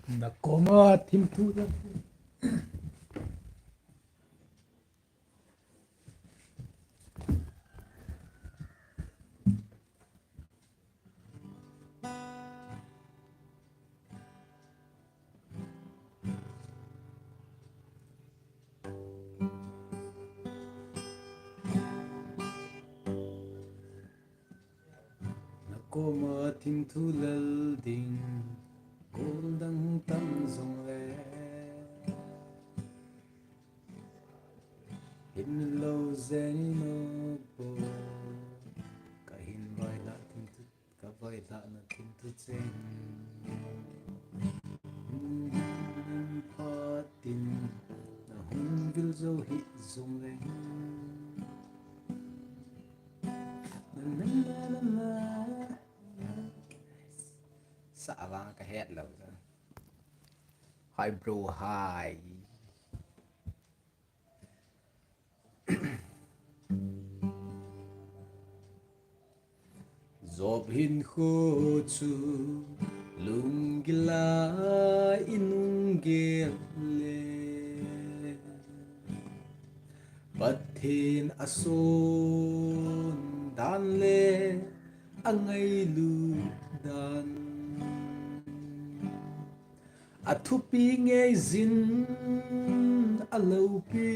Na koma tim tu da. Na koma tim tu lal ding. Gol dang tam zong le. Hin lo zen no po. Ka hin vai la tim tu ka vai la na tim tu chen. Patin na hun vil zo hi zong le. Xả cái head lâu rồi. Hi bro, hi. Job hin khu chu lung gila inung gel le. Bathin ason dan le angai lu dan. Athupi nghe zin alo pi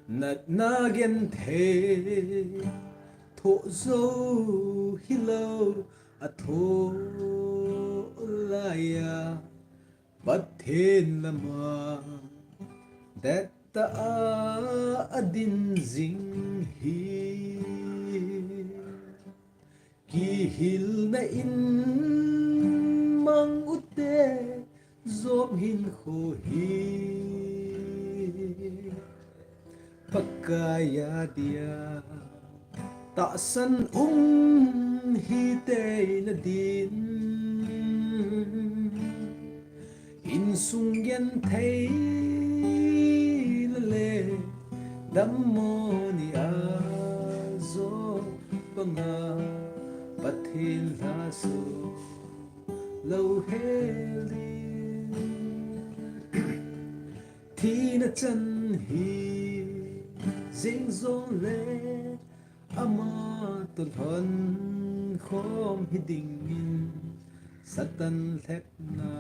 nat nagen the tho zo hilo atho laya bathen lama that ta adin zing hi ki hil na in mang ute zom hin kho hi pakaya dia ta san hi te na din in sung yan thei le dam mo ni a zo panga pathin la so lâu heli thì nó chân hi ding dong le ama tuần thuần khom hi ding min satan thep na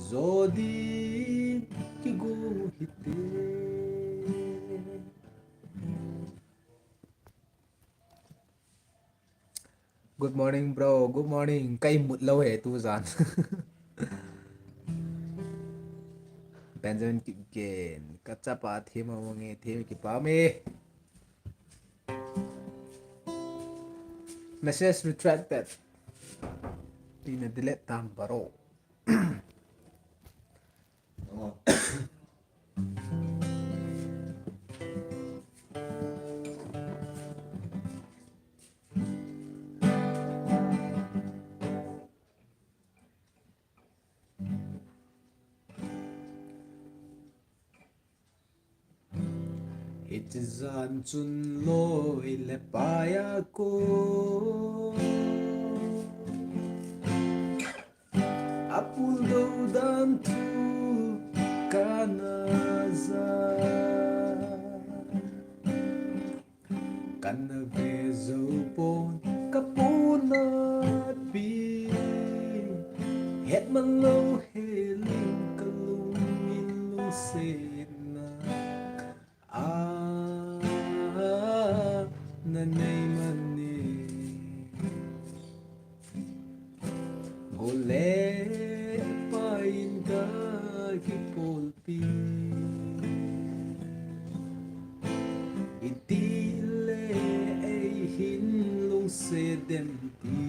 zodi ki go hite. Good morning bro, good morning. Cây một lâu hệ tu giàn. Benjamin Kipgen, Kakipah thêm mà nghe thêm Kakipah me. Message retracted. Tina delete tam baro. Hit zan chun loi le paya ko apul do dan tu kanaza kana ve zo pon kapuna bi het man lo heling kalung min lo se nanay mani gole pain ka kipolpi itile ay hinlong sedenti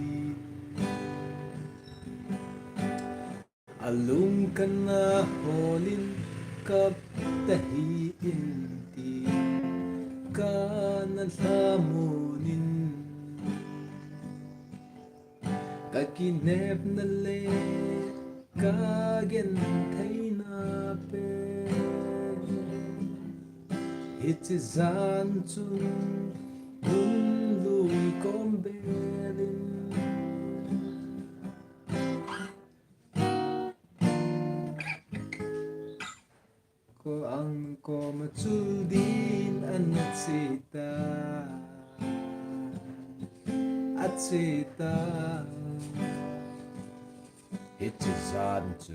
alung ka na holin kaptahiin kanalamunin kakinep na le kagen thay na pe hitizan chun lui kombelin ang ko matsuldin at sita hitizan to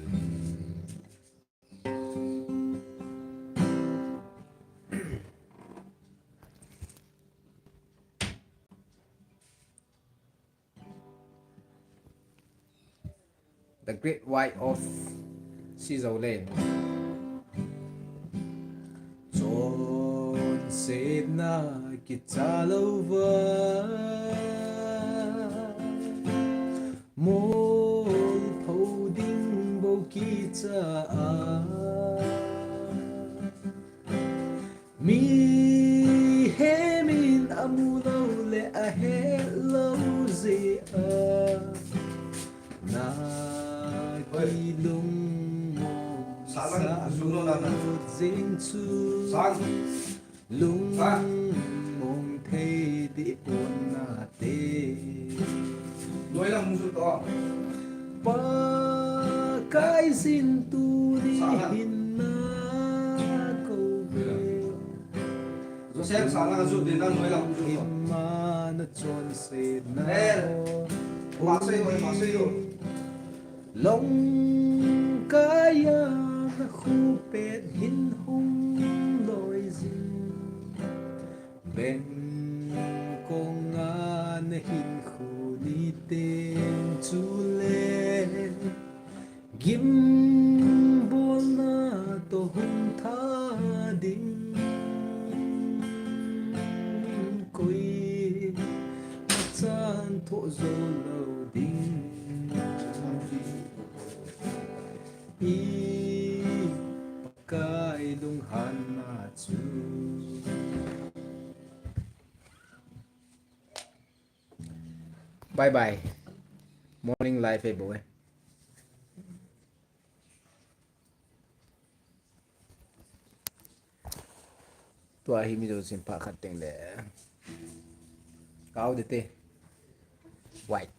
the great white oath Caesar Lane Chon said na kitalova mol poding bo kita mi hemin amulo le a hello ze na kilung sa dinh chu lung mong thấy đi ôn na tê nuôi là mùng to pa cái xin tu đi hin na câu về rồi xem sáng là rụt đến đang nuôi là mùng to mà nó tròn xe na mà xây rồi long kaya na khupet hin hung loi zin ben kong an hin khu ni ten chu le gim bol na to hung tha ding koi chan tho zo lo ding i pakai lung han na chu bye bye morning life hey boy tua hi mi do sin pa khat teng le kau de te white